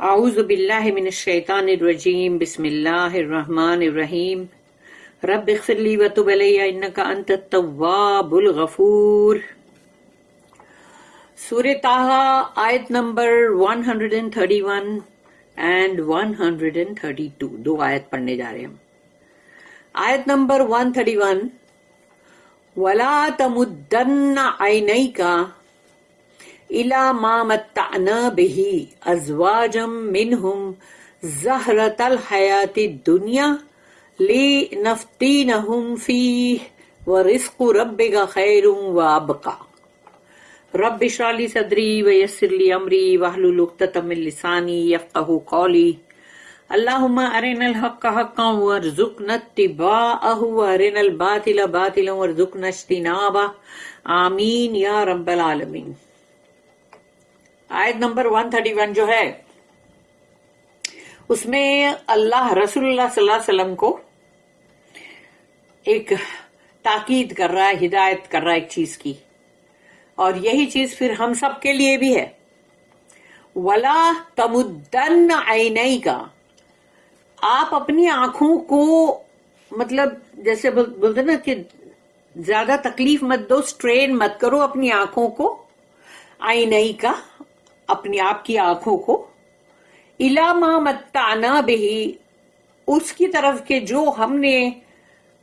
اعوذ باللہ من الشیطان الرجیم بسم اللہ الرحمن الرحیم رب اغفر لی وتب علی انک انت التواب الغفور. سورہ طٰہٰ آیت نمبر 131 and 132 دو آیت پڑھنے جا رہے ہیں ہم. آیت نمبر 131 وَلَا تَمُدَّنَّ عَيْنَيْكَ إِلَى مَا مَتَّعْنَا بِهِ أَزْوَاجًا مِّنْهُمْ زَهْرَةَ الْحَيَاةِ الدُّنْيَا لِنَفْتِنَهُمْ فِيهِ وَرِزْقُ رَبِّكَ خَيْرٌ وَأَبْقَىٰ. رب اشرح لي صدری ويسر لي امری واحلل عقدۃ من لسانی يفقهوا قولی. اللهم ارنا الحق حقا وارزقنا اتباعه وارنا الباطل باطلا وارزقنا اجتنابه. آمین یا رب العالمین. آیت نمبر 131 جو ہے اس میں اللہ رسول اللہ صلی اللہ علیہ وسلم کو ایک تاکید کر رہا ہے، ہدایت کر رہا ہے ایک چیز کی، اور یہی چیز پھر ہم سب کے لیے بھی ہے. وَلَا تَمُدَّنَّ عَيْنَيْكَ، آپ اپنی آنکھوں کو مطلب جیسے بولتے نا کہ زیادہ تکلیف مت دو، سٹرین مت کرو اپنی آنکھوں کو. عَيْنَيْكَ اپنی آپ کی آنکھوں کو، إِلَى مَا مَتَّعْنَا بِهِ اس کی طرف کہ جو ہم نے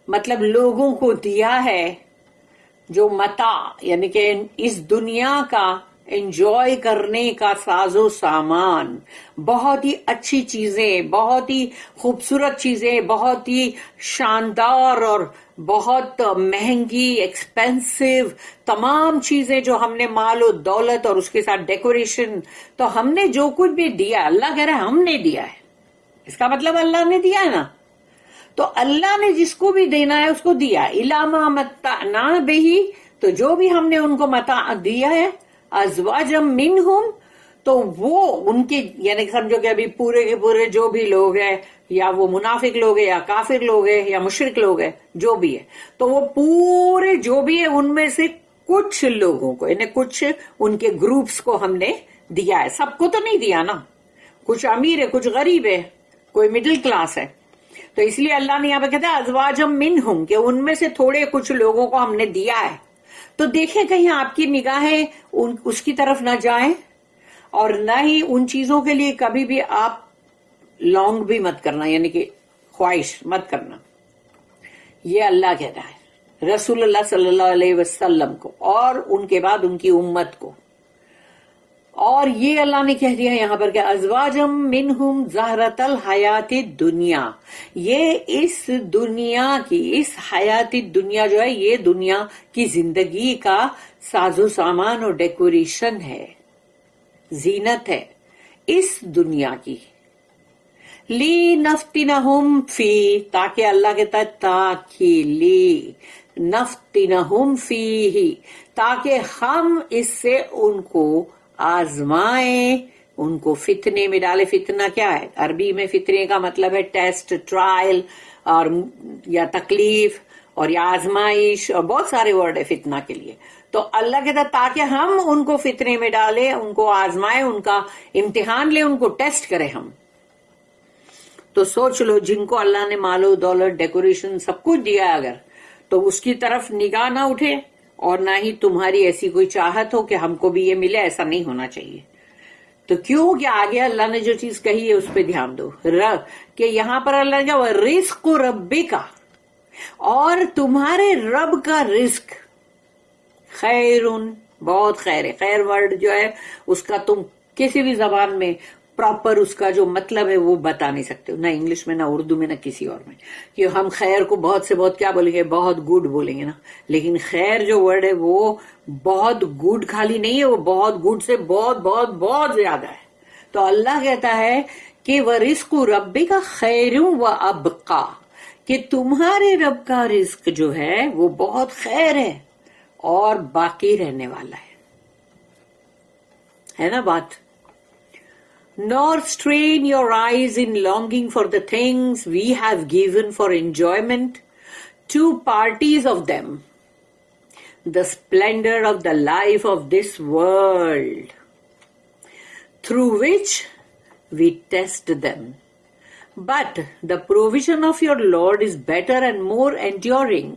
مطلب لوگوں کو دیا ہے، جو متاع یعنی کہ اس دنیا کا انجوائے کرنے کا ساز و سامان، بہت ہی اچھی چیزیں، بہت ہی خوبصورت چیزیں، بہت ہی شاندار اور بہت مہنگی ایکسپینسو تمام چیزیں جو ہم نے مال و دولت اور اس کے ساتھ ڈیکوریشن، تو ہم نے جو کچھ بھی دیا، اللہ کہہ رہا ہے ہم نے دیا ہے. اس کا مطلب اللہ نے دیا ہے نا، تو اللہ نے جس کو بھی دینا ہے اس کو دیا. إِلَى مَا مَتَّعْنَا بِهِ تو جو بھی ہم نے ان کو متاع دیا ہے، ازواجا منہم تو وہ ان کے یعنی کہ سمجھو کہ ابھی پورے کے پورے جو بھی لوگ ہیں، یا وہ منافق لوگ ہیں یا کافر لوگ ہیں یا مشرک لوگ ہیں، جو بھی ہے، تو وہ پورے جو بھی ہے ان میں سے کچھ لوگوں کو یعنی کچھ ان کے گروپس کو ہم نے دیا ہے. سب کو تو نہیں دیا نا، کچھ امیر ہے، کچھ غریب ہے، کوئی مڈل کلاس ہے. تو اس لیے اللہ نے یہاں پہ کہتا ہے ازواجم منہم کہ ان میں سے تھوڑے کچھ لوگوں کو ہم نے دیا ہے. تو دیکھیں کہیں آپ کی نگاہیں اس کی طرف نہ جائیں، اور نہ ہی ان چیزوں کے لیے کبھی بھی آپ لانگ بھی مت کرنا، یعنی کہ خواہش مت کرنا. یہ اللہ کہتا ہے رسول اللہ صلی اللہ علیہ وسلم کو اور ان کے بعد ان کی امت کو. اور یہ اللہ نے کہہ دیا یہاں پر کہ ازواجم منہم زہرۃ الحیات الدنیا، یہ اس دنیا کی، اس حیات دنیا جو ہے، یہ دنیا کی زندگی کا ساز و سامان اور ڈیکوریشن ہے، زینت ہے اس دنیا کی. لِنَفْتِنَهُمْ فِيهِ تاکہ اللہ کہتا ہے تاکہ لِنَفْتِنَهُمْ فِيهِ تاکہ ہم اس سے ان کو آزمائیں، ان کو فتنے میں ڈالے. فتنہ کیا ہے؟ عربی میں فتنے کا مطلب ہے ٹیسٹ، ٹرائل، اور یا تکلیف اور یا آزمائش، اور بہت سارے ورڈ ہے فتنہ کے لیے. تو اللہ کہتا ہے تاکہ ہم ان کو فتنے میں ڈالیں، ان کو آزمائیں، ان کا امتحان لیں، ان کو ٹیسٹ کریں ہم. تو سوچ لو جن کو اللہ نے مال و دولت، ڈیکوریشن سب کچھ دیا ہے اگر، تو اس کی طرف نگاہ نہ اٹھے، اور نہ ہی تمہاری ایسی کوئی چاہت ہو کہ ہم کو بھی یہ ملے. ایسا نہیں ہونا چاہیے. تو کیوں کہ آگے اللہ نے جو چیز کہی ہے اس پہ دھیان دو کہ یہاں پر اللہ نے کہا وَرِزْقُ رَبِّكَ اور تمہارے رب کا رزق خیرن بہت خیر ہے. خیر ورڈ جو ہے اس کا تم کسی بھی زبان میں پراپر اس کا جو مطلب ہے وہ بتا نہیں سکتے، نہ انگلش میں، نہ اردو میں، نہ کسی اور میں. کہ ہم خیر کو بہت سے بہت کیا بولیں گے؟ بہت گڈ بولیں گے نا. لیکن خیر جو ورڈ ہے وہ بہت گڈ خالی نہیں ہے، وہ بہت گڈ سے بہت بہت بہت زیادہ ہے. تو اللہ کہتا ہے کہ وَرِزْقُ رَبِّكَ خَيْرٌ وَأَبْقَىٰ کہ تمہارے رب کا رزق جو ہے وہ بہت خیر ہے اور باقی رہنے والا ہے نا بات. Nor strain your eyes in longing for the things we have given for enjoyment to parties of them, the splendor of the life of this world, through which we test them. But the provision of your Lord is better and more enduring.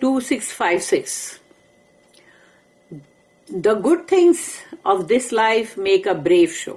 2656, The good things of this life make a brave show.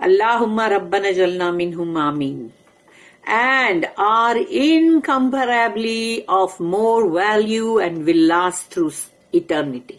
Allahumma Rabbana jalna minhum amin. And are incomparably of more value and will last through eternity.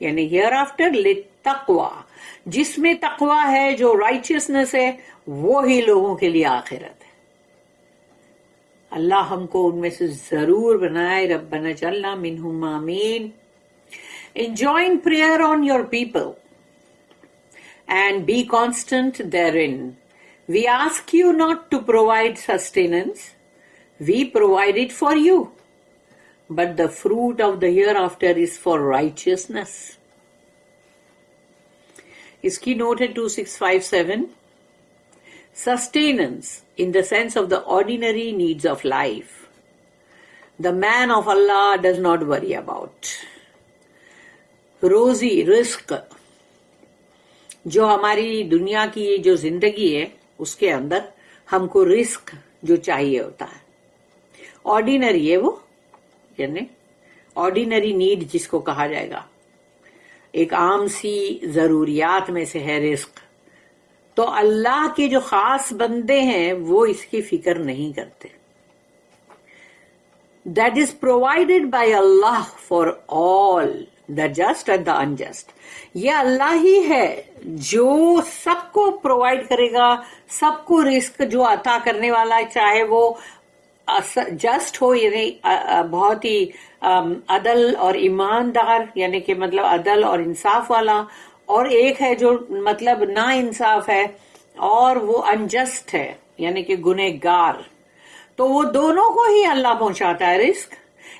یعنی hair after للتقوی، جس میں تقوی ہے، جو righteousness ہے، وہی لوگوں کے لیے آخرت ہے. اللہ ہم کو ان میں سے ضرور بنائے. ربنا جعلنا منہم آمین. Enjoin prayer on your people and be constant therein. We ask you not to provide sustenance. We provide it for you. But the fruit of the hereafter is for righteousness. Iski note hai 2657. Sustenance in the sense of the ordinary needs of life, the man of Allah does not worry about. روزی، رزق، جو ہماری دنیا کی جو زندگی ہے اس کے اندر ہم کو رزق جو چاہیے ہوتا ہے، آرڈینری ہے وہ، یعنی آرڈینری نیڈ جس کو کہا جائے گا، ایک عام سی ضروریات میں سے ہے رزق. تو اللہ کے جو خاص بندے ہیں وہ اس کی فکر نہیں کرتے. That is provided by Allah for all, the just and the unjust. یہ اللہ ہی ہے جو سب کو پرووائڈ کرے گا، سب کو رزق جو عطا کرنے والا ہے، چاہے وہ جسٹ ہو، یعنی بہت ہی عدل اور ایماندار، یعنی کہ مطلب عدل اور انصاف والا، اور ایک ہے جو مطلب نا انصاف ہے اور وہ انجسٹ ہے، یعنی کہ گنہگار. تو وہ دونوں کو ہی اللہ پہنچاتا ہے رزق.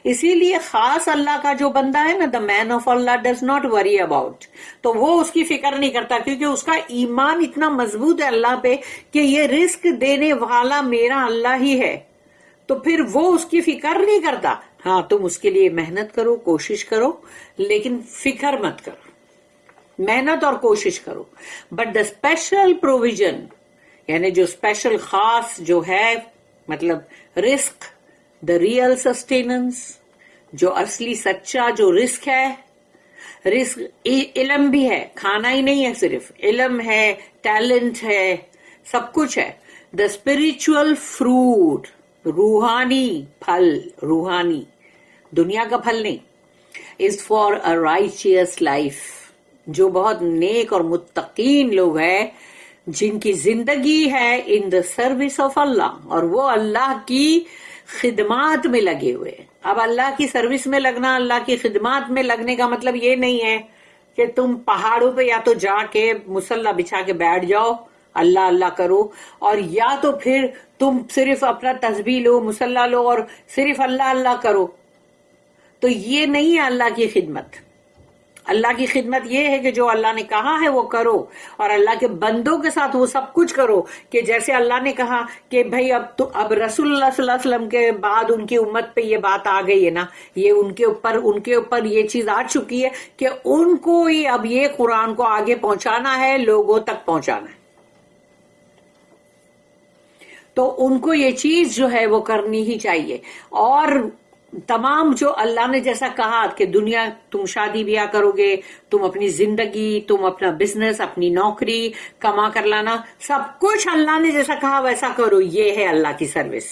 اسی لیے خاص اللہ کا جو بندہ ہے نا، the man of Allah does not worry about, تو وہ اس کی فکر نہیں کرتا، کیونکہ اس کا ایمان اتنا مضبوط ہے اللہ پہ کہ یہ رزق دینے والا میرا اللہ ہی ہے. تو پھر وہ اس کی فکر نہیں کرتا. ہاں تم اس کے لیے محنت کرو، کوشش کرو، لیکن فکر مت کرو، محنت اور کوشش کرو. بٹ دا اسپیشل پروویژن، یعنی جو اسپیشل خاص جو ہے، مطلب رزق، دا ریئل سسٹیننس، جو اصلی سچا جو رزق ہے. رزق علم بھی ہے، کھانا ہی نہیں ہے، صرف علم ہے، ٹیلنٹ ہے، سب کچھ ہے. دا اسپرچل فروٹ، روحانی پھل، روحانی دنیا کا پھل نہیں، از فار اے رائچیس لائف. جو بہت نیک اور متقین لوگ ہیں جن کی زندگی ہے ان دا سروس آف اللہ، اور وہ اللہ کی خدمات میں لگے ہوئے. اب اللہ کی سروس میں لگنا، اللہ کی خدمات میں لگنے کا مطلب یہ نہیں ہے کہ تم پہاڑوں پہ یا تو جا کے مصلی بچھا کے بیٹھ جاؤ، اللہ اللہ کرو، اور یا تو پھر تم صرف اپنا تسبیح لو، مصلی لو اور صرف اللہ اللہ کرو. تو یہ نہیں ہے اللہ کی خدمت. اللہ کی خدمت یہ ہے کہ جو اللہ نے کہا ہے وہ کرو، اور اللہ کے بندوں کے ساتھ وہ سب کچھ کرو کہ جیسے اللہ نے کہا کہ بھائی اب رسول اللہ صلی اللہ علیہ وسلم کے بعد ان کی امت پہ یہ بات آ گئی ہے نا، یہ ان کے اوپر یہ چیز آ چکی ہے کہ ان کو ہی اب یہ قرآن کو آگے پہنچانا ہے، لوگوں تک پہنچانا ہے. تو ان کو یہ چیز جو ہے وہ کرنی ہی چاہیے. اور تمام جو اللہ نے جیسا کہا کہ دنیا تم شادی بیاہ کرو گے، تم اپنی زندگی، تم اپنا بزنس، اپنی نوکری کما کر لانا، سب کچھ اللہ نے جیسا کہا ویسا کرو. یہ ہے اللہ کی سروس.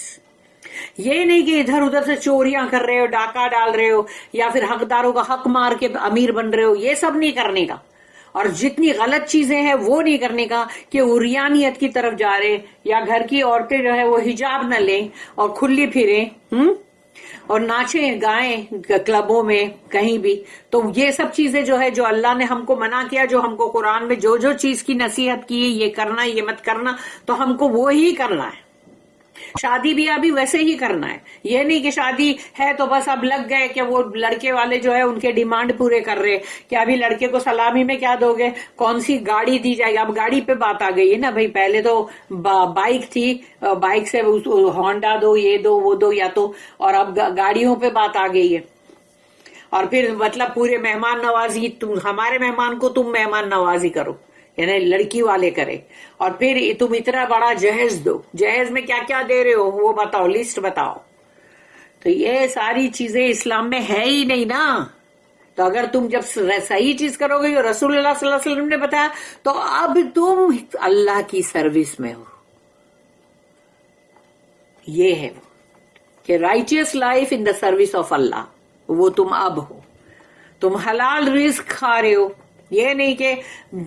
یہ نہیں کہ ادھر ادھر سے چوریاں کر رہے ہو، ڈاکہ ڈال رہے ہو، یا پھر حقداروں کا حق مار کے امیر بن رہے ہو. یہ سب نہیں کرنے کا. اور جتنی غلط چیزیں ہیں وہ نہیں کرنے کا کہ عریانیت کی طرف جا رہے، یا گھر کی عورتیں جو ہے وہ حجاب نہ لیں اور کھلی پھریں اور ناچیں گائیں کلبوں میں کہیں بھی. تو یہ سب چیزیں جو ہے جو اللہ نے ہم کو منع کیا، جو ہم کو قرآن میں جو جو چیز کی نصیحت کی ہے، یہ کرنا یہ مت کرنا، تو ہم کو وہی کرنا ہے. شادی بیاہ بھی ویسے ہی کرنا ہے. یہ نہیں کہ شادی ہے تو بس اب لگ گئے کہ وہ لڑکے والے جو ہے ان کے ڈیمانڈ پورے کر رہے کہ ابھی لڑکے کو سلامی میں کیا دو گے، کون سی گاڑی دی جائے گی. اب گاڑی پہ بات آ گئی ہے نا بھائی. پہلے تو بائک تھی، بائک سے ہونڈا دو، یہ دو وہ دو، یا تو، اور اب گاڑیوں پہ بات آ گئی ہے. اور پھر مطلب پورے مہمان نوازی، تم ہمارے مہمان کو تم مہمان نوازی کرو، یعنی لڑکی والے کرے. اور پھر تم اتنا بڑا جہیز دو، جہیز میں کیا کیا دے رہے ہو وہ بتاؤ، لسٹ بتاؤ. تو یہ ساری چیزیں اسلام میں ہے ہی نہیں نا. تو اگر تم جب صحیح چیز کرو گے جو رسول اللہ صلی اللہ علیہ وسلم نے بتایا، تو اب تم اللہ کی سروس میں ہو. یہ ہے وہ کہ righteous life in the service of Allah, وہ تم اب ہو. تم حلال رزق کھا رہے ہو، یہ نہیں کہ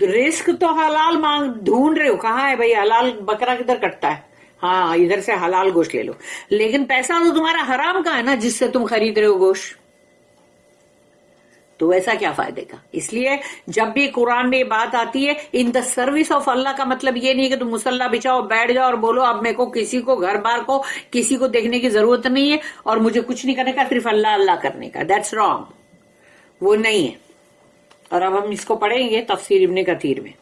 رزق تو حلال ڈھونڈ رہے ہو، کہاں ہے بھائی حلال بکرا کدھر کٹتا ہے، ہاں ادھر سے حلال گوشت لے لو، لیکن پیسہ تو تمہارا حرام کا ہے نا جس سے تم خرید رہے ہو گوشت، تو ایسا کیا فائدے کا؟ اس لیے جب بھی قرآن میں یہ بات آتی ہے ان دا سروس آف اللہ کا مطلب یہ نہیں کہ تم مصلی بچھاؤ بیٹھ جاؤ اور بولو اب میرے کو کسی کو گھر بار کو کسی کو دیکھنے کی ضرورت نہیں ہے اور مجھے کچھ نہیں کرنے کا، صرف اللہ اللہ کرنے کا، دیٹس رانگ، وہ نہیں ہے۔ اور اب ہم اس کو پڑھیں گے تفسیر ابن کثیر میں۔